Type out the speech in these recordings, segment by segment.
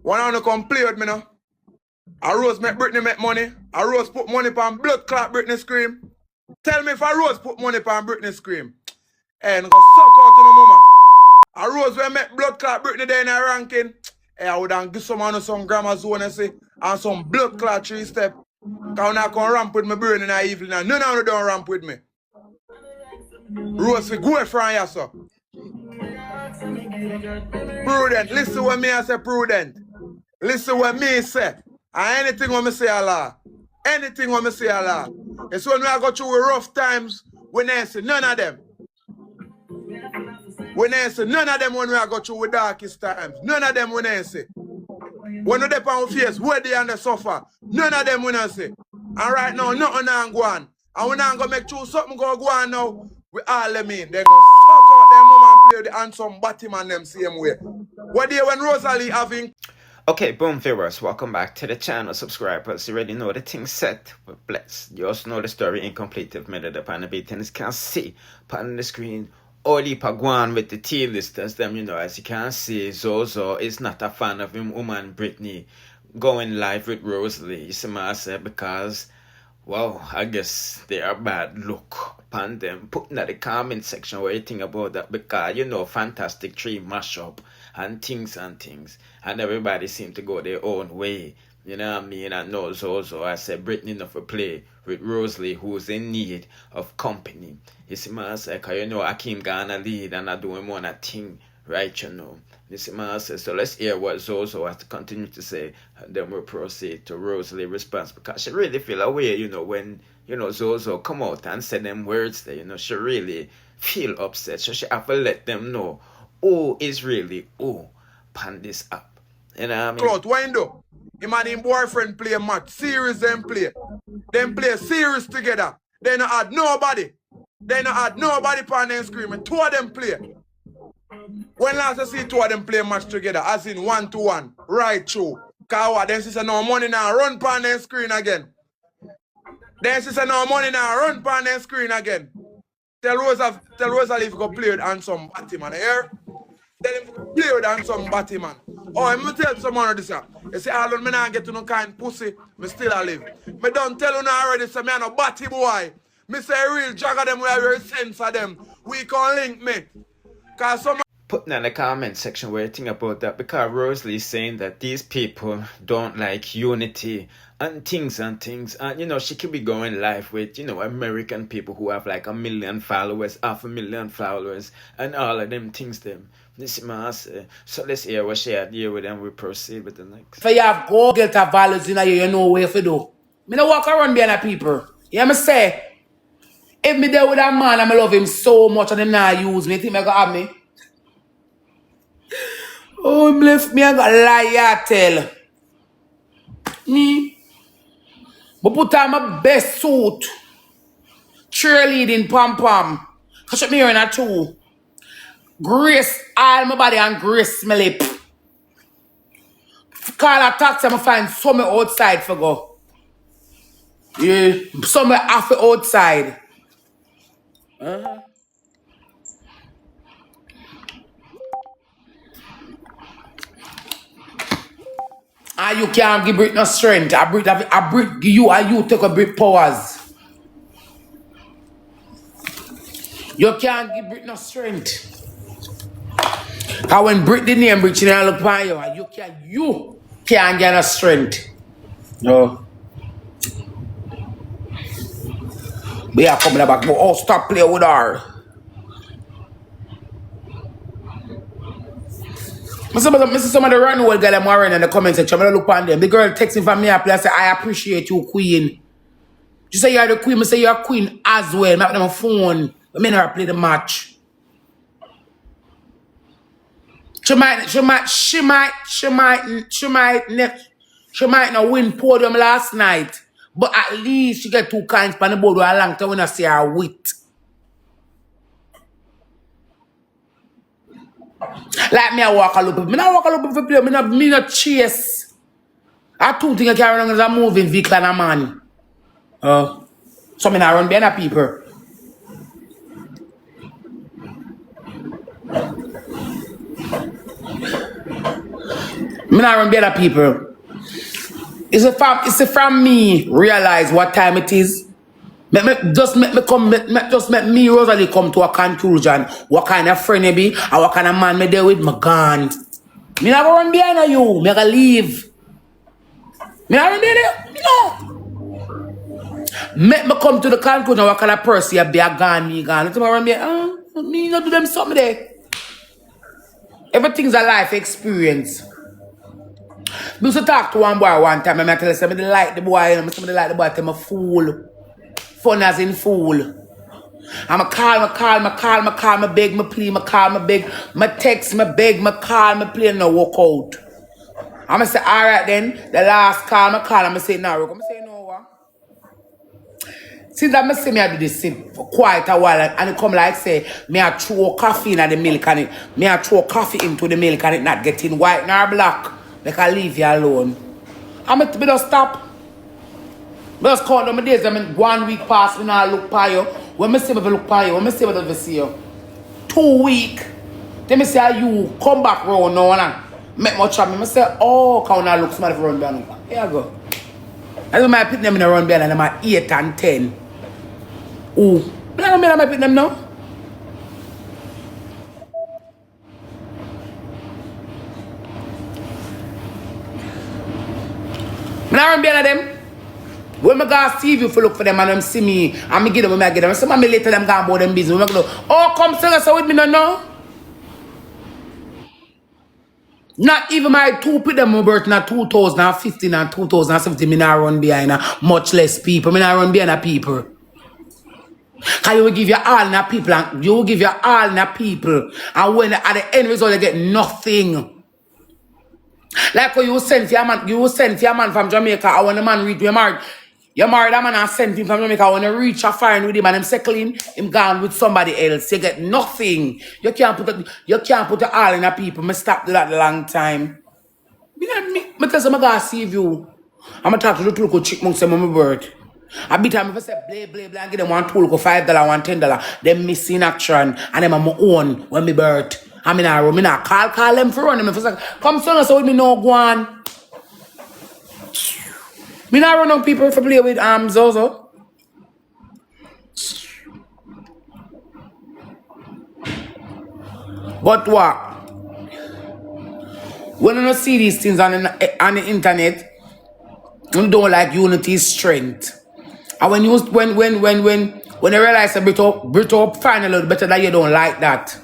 One on come play with me now. A Rose make Britney make money. A Rose put money on blood clot Britney scream. Tell me if a Rose put money on Britney scream. And go suck out in the mama. A Rose will make blood clot Britney there in a ranking. Hey, I would give some grammar zone say, and some blood clot 3 step. Because I can ramp with my brain in the evening and none of them don't ramp with me. Rose will go from here, so. Prudent. Listen what me I say, prudent. Listen what me say. And anything what me say, Allah. Anything what me say, Allah. It's when I go through rough times, when I say none of them. When I say none of them when we go through with darkest times. None of them when I say. When we dip on face, where they and they suffer. None of them when I say. And right now, nothing on go on. And we not going to make sure something go on now. We all them in. They go suck out them mom and play the handsome Batty Man them same way. What day when Rosealee having... Okay, boom viewers, welcome back to the channel. Subscribers, you already know the thing set. But bless. You also know the story incomplete if made it up on the beat. And you can see on the screen. Oli Pagwan with the T-listers, them, you know, as you can see, ZoZo is not a fan of him, woman Britney, going live with Rosealee, you see what I say, because, well, I guess they are bad look upon them. Putting at the comment section what you think about that, because, you know, Fantastic 3 mashup and things, and everybody seem to go their own way. You know what I mean? I know ZoZo, I said Britney enough to play with Rosealee, who's in need of company. You see what I say? Because you know Akeem gonna lead and I doing one thing, right, you know. You see what I say? So let's hear what ZoZo has to continue to say, and then we'll proceed to Rosealee response, because she really feel away, you know, when, you know, ZoZo come out and say them words there, you know, she really feel upset. So she have to let them know who is really who pan this up. You know what I mean? Clout, wind up. Him and his boyfriend play a match. Series them play. Them play series together. They not had nobody. They not had nobody pan them screaming. 2 of them play. When last I see 2 of them play a match together, as in 1-to-1, right through. Cause then she say no money now, run pan them screen again. Then she say no money now, run pan them screen again. Tell Rosealee if you go play with handsome Batty Man. Here? Tell him to play with handsome Batty Man. Oh, I'm going to tell someone of this. You see, all of me not get to no kind pussy, me still alive. Me don't tell you already, so me a no Batty boy. Me say real jagger them where we sense of them. We can link me. Cause some... Putting in the comment section where you think about that, because Rosealee is saying that these people don't like unity and things, and you know, she could be going live with, you know, American people who have like 1 million followers, 500,000 followers, and all of them things them. This is my say. So let's hear what she had here with them. We proceed with the next. If you have gold get values in you know where to do. Me no walk around behind people. You hear me say? If me there with a man and I love him so much and him not use me, think me gonna have me? Oh, him left me I got lie I tell. Me. But put on my best suit. Cheerleading pom-pom. Cause she me wearing a 2. Grace all my body and grace my lip. Call a taxi and find some outside for go. Yeah, some half outside. And you can't give Brit no strength. I Brit give you and you take a Brit powers. You can't give Brit no strength. Cause when Brit the name Brit, she don't look upon you, and you can't get no strength. No. We are coming back, but oh, stop playing with her. I see some of the runaway girl I'm wearing in the comment section. I look on them. The girl texting from me up and say, I appreciate you, queen. She say you're the queen. I say you're a queen as well. I have them on phone. I may never play the match. She might not win podium last night, but at least she get 2 kinds on the board with a long time when I see her wit. Like me, I walk a little bit. Me not walk a little bit for play. Me not chase. I 2 things I carry around as a moving vehicle and a man. So me not run behind a people. Me not run the other people. It's a from me realize what time it is. Just make me Rosealee come to a conclusion. What kind of friend you be and what kind of man me there with, me gone. Me not run behind you. Me gotta leave. Me not run behind you. No. Make me come to the conclusion what kind of person you be a gone, me gone. Let me run behind. Me not do them something there. Everything's a life experience. I used to talk to one boy one time and I tell him, I like the boy, and I like the boy, tell me fool. Fun as in fool. I'm a call, me beg, me plea, me call, me beg, me text, me beg, me call, me play, no walk out. I'm going to say, all right then, the last call, me call, I'm going to say, no, I'm going to say, no, what? Since I see me I do this for quite a while, and it come like say, me I throw coffee in the milk, and me I throw coffee into the milk, and it not getting white nor black. Like I leave you alone. I'm going to just stop. I just count on my days. I mean, 1 week past, me now look for you. When I see me look for you, when I see me don't see you. 2 weeks. Then I say, you come back round now and make much of me. I say, oh, can I look somebody for run down? Here I go. That's why I put them in a run down and I'm at 8 and 10. Ooh. I don't mean I put them now. I run behind them. When I go see you for look for them and them see me and me give them when I get them. Some of me later them go about them business. When I go, oh come sing us with me no. Not even my two put them on birth in 2015 and 2017. Me not run behind much less people. Me not run behind people. Cause you will give your all in the people and you will give your all in the people. And when at the end result you get nothing. Like when you send for your man from Jamaica, and when the man reach, you're married a man and send him from Jamaica, when you reach a fire with him and him settling, him gone with somebody else. You get nothing. You can't put the all in the people. Me stop that a long time. Me tell some guy see you. I'm gonna talk to the two chick monks and my bird. I beat time if I say blah blah and give them $1 $5, $10. Them missing action and them on my own when me bird. I mean, I not call them for running. Come son, so with me no go on. Me not run on people for play with ZoZo. But what? When you see these things on the internet, you don't like unity's strength. And when you realize a bit up find a little better that you don't like that.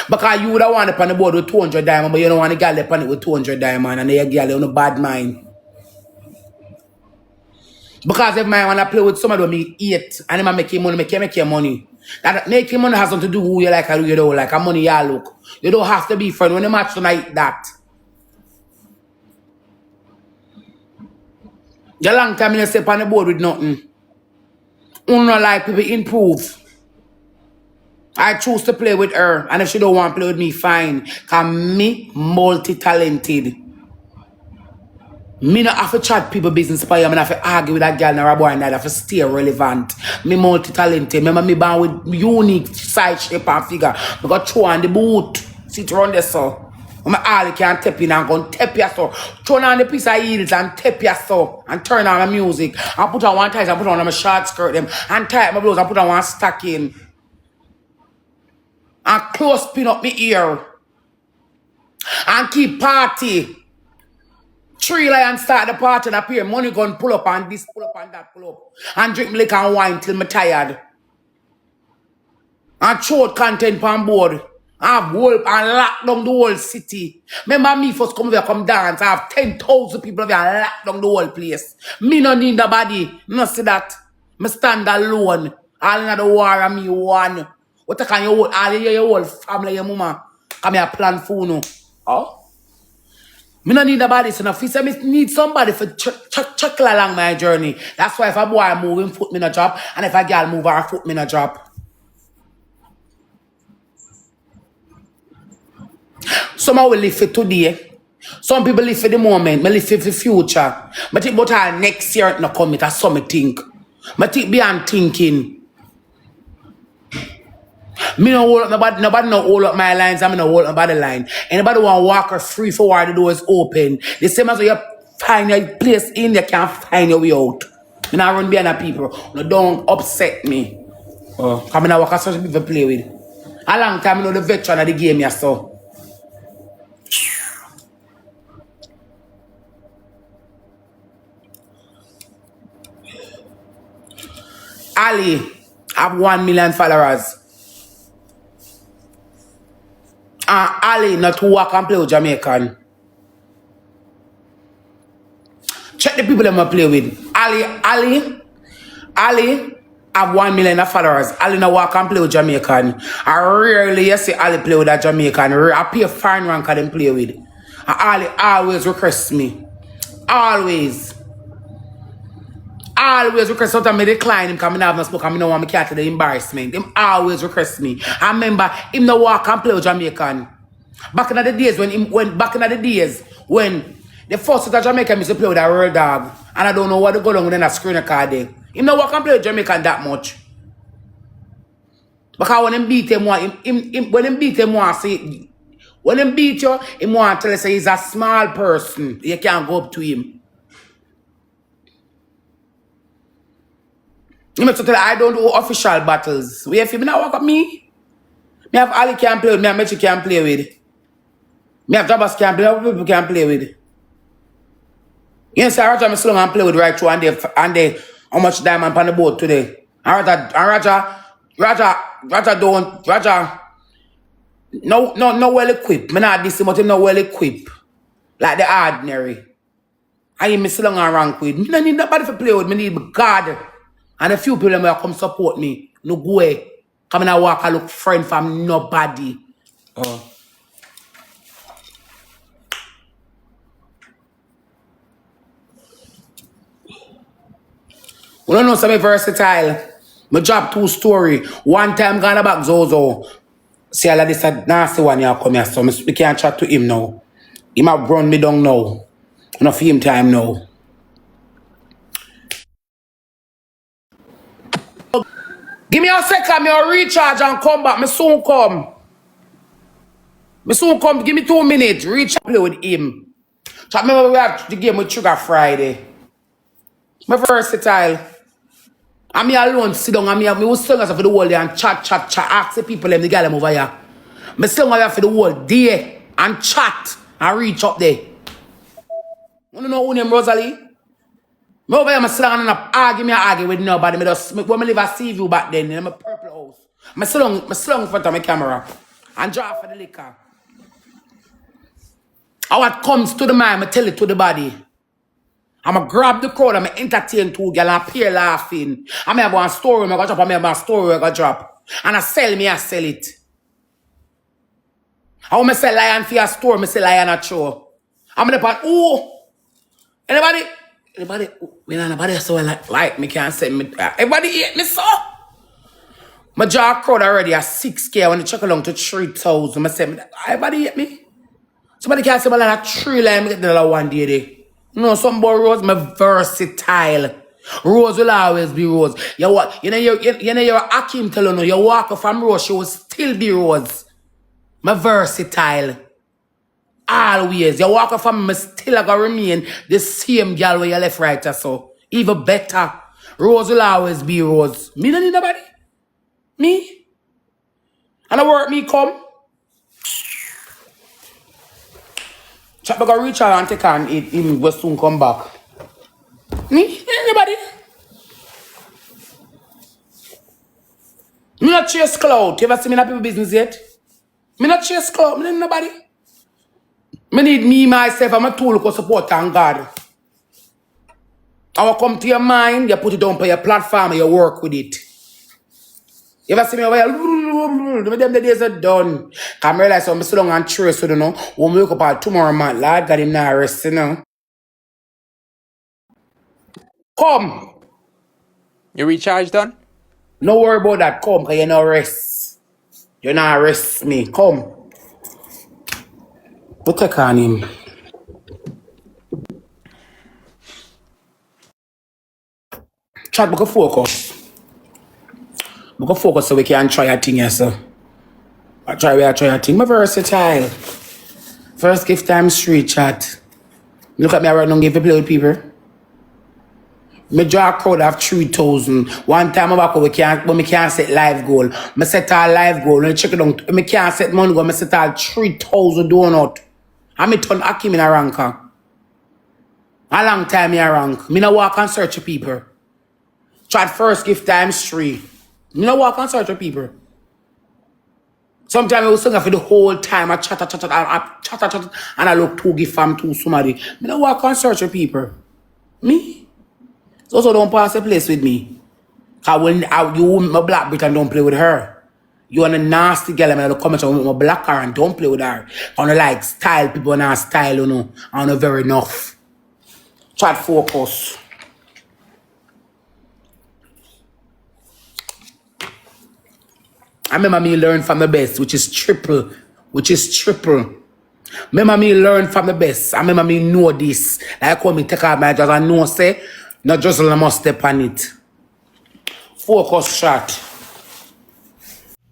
Because you would have wanted on the board with 200 diamonds, but you don't want to get on it with 200 diamonds and then you get on a bad mind. Because if I want to play with somebody who me eat and they make your money. That making money has something to do with who you like or who you don't like. And money you look. You don't have to be friends when you match tonight that. The long time you step on the board with nothing. You don't like people improve. I choose to play with her, and if she don't want to play with me, fine. Because me, multi-talented. Me not have to chat people business for you. I have to argue with that girl or a boy and I have to stay relevant. Me multi-talented. Remember me born with unique side shape and figure. I got throw on the boot. Sit around there so. I'm all can tap in and go tap your so. Turn on the piece of heels and tap your so. And turn on the music. And put on one tie and put on my short skirt them. And tie my blouse and put on one stocking. And close pin up my ear. And keep party. 3 lions start the party and appear. Money gun pull up and this pull up and that pull up. And drink liquor and wine till me tired. And short content on board. And lock down the whole city. Remember me first come here, come dance. I have 10,000 people here and lock down the whole place. Me no need nobody. No see that. Me stand alone. All in the war and me one. What can you hold? All your whole family, your mama. Come here plan for no. Oh? Me no need nobody. So now, if I need somebody for chuckle along my journey. That's why if a boy move, him foot me no drop. And if a girl move, her foot me no drop. Some will live for today. Some people live for the moment. Me live for the future. But think about next year it no come. That's something think. But think beyond thinking. Me no hold up nobody no hold up my lines, I'm no hold up nobody line. Anybody want walk or free for where the door is open. The same as when you find your place in, you can't find your way out. Me not run behind the people. No, don't upset me. Come in and walk a such people play with. A long time you know the veteran of the game, yeah, so. Ali have 1 million followers. Ali not to walk and play with Jamaican. Check the people that I play with. Ali have 1 million followers. Ali not walk and play with Jamaican. I rarely you see Ali play with a Jamaican. I pay a fine rank of them play with. And Ali always request me. Always request. Sometimes I decline him because I have no smoke and I don't want me catch the embarrassment. Him always request me. I remember him no walk and play with Jamaican. Back in the days when the first of Jamaican used to play with a real dog, and I don't know what to go on with a screen card there. Him no walk and play with Jamaican that much. Because when him beat him, when him beat you, him want to tell you say he's a small person. You can't go up to him. You must tell you, I don't do official battles. We have him not walk up me. Me have Ali can play with, me have Mechi can play with. Me have Jabas can play with, people can play with. You know, say Raja me slow and play with right through and they how much diamond on the boat today. And Raja no well equipped. Me not this but him no well equipped. Like the ordinary. I me slow and rank with. Me don't need nobody to play with, me need God. And a few people will come support me. No go away. Come in and walk and look friend from nobody. We don't know something versatile. My job 2 story. One time gone back ZoZo. See all of this a nasty one here come here. So we can't chat to him now. He might run me down now. Enough for him time now. Give me a second, I'll recharge and come back. Me soon come. Give me 2 minutes. Reach play with him. So remember we have the game with Sugar Friday. Me versatile. And me alone sit down and me will sing us for the whole day and chat. Ask the people them, the girl them over here. Me sing for the whole day and chat and reach up there. You don't know who name Rosealee? Me over here, I sit down and argue with nobody. When I live at Seaview back then, in my purple house. I sit down in front of my camera and draw for the liquor. And what comes to the mind, I tell it to the body. I'm grab the crowd, I'm entertain 2 girls and appear laughing. I have one story, I drop, I have one story, I drop. And I sell it. I want to sell lion for a store, I sell lion at show. I'm the part, anybody so like me can't say me. Everybody hate me so. My jaw crowd already at 6K when they check along to 3,000. I say everybody hate me. Somebody can't say me like a 3 line, me get the one day there. No, some boy Rose, me versatile. Rose will always be Rose. You know your Akeem telling you, you walk from Rose, she will still be Rose. Me versatile. Always. You walk from me, still gonna remain the same girl where you left right so. Even better. Rose will always be Rose. Me don't need nobody. Me. And I work me come. Chap gonna reach out and take on it. Him will soon come back. Me? Anybody? Me not chase Clout. You ever see me in a people business yet? Me not chase Clout. Me need nobody. Me need me, myself, and my tool to support and God. I will come to your mind, you put it down on your platform and you work with it. You ever see me over here? Them the days are done. Because I realize I'm so long and trace, you know. When we wake up at tomorrow, man, Lord God, him not rest, you know. Come. You recharge done? No worry about that. Come, because you not rest. You not rest me. Come. We take on him. Chat, we can focus. We can focus so we can try a thing here, sir. I try, I think. I'm versatile. First gift time street chat. Look at me right now, give a play with people. Me draw a crowd of 3,000. One time I back when we can't set live goal. I set a live goal and check it out. I can't set money goal. I set a 3,000 donut. And me turn Akeem in a ranker. A long time in a rank. Me no walk and search for people. Chat first gift times 3. Me no walk and search for people. Sometimes I was singing for the whole time. I chat, and I look 2 gift from 2 somebody. Me no walk and search for people. Me? Also don't pass the place with me. Cause when you my black bitch and don't play with her. You want a nasty girl and I come with my black her and don't play with her. I don't like style people and style, you know. I don't very enough. Chat focus. I remember me learn from the best, which is triple. Remember me learn from the best. I remember me know this. Like when me take out my just I know say, not just I must step on it. Focus shot.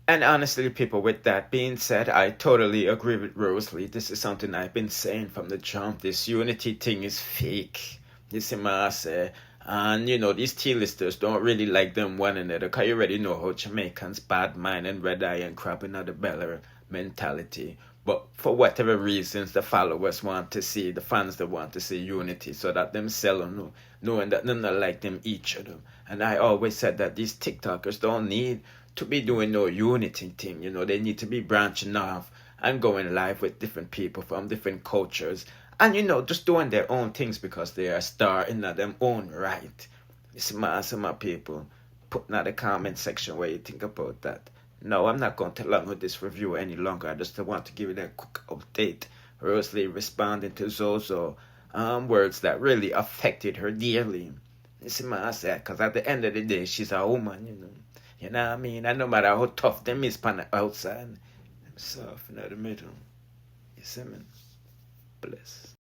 And honestly, people, with that being said, I totally agree with Rosealee. This is something I've been saying from the jump. This unity thing is fake. This is my say. And, you know, these T-listers don't really like them one another. Because you already know how Jamaicans bad mind and red eye and crabbing out the belly mentality. But for whatever reasons, the followers want to see, the fans that want to see unity so that themselves knowing that none like them each other. And I always said that these TikTokers don't need to be doing no unity thing. You know, they need to be branching off and going live with different people from different cultures. And, you know, just doing their own things because they are a star in their own right. It's my people. Put in the comment section where you think about that. No, I'm not going to long with this review any longer. I just want to give you that quick update. Rosealee responding to ZoZo words that really affected her dearly. This is my say, because at the end of the day, she's a woman, you know. You know what I mean? And no matter how tough them is on the outside, them soft in the middle. You see me? Bless.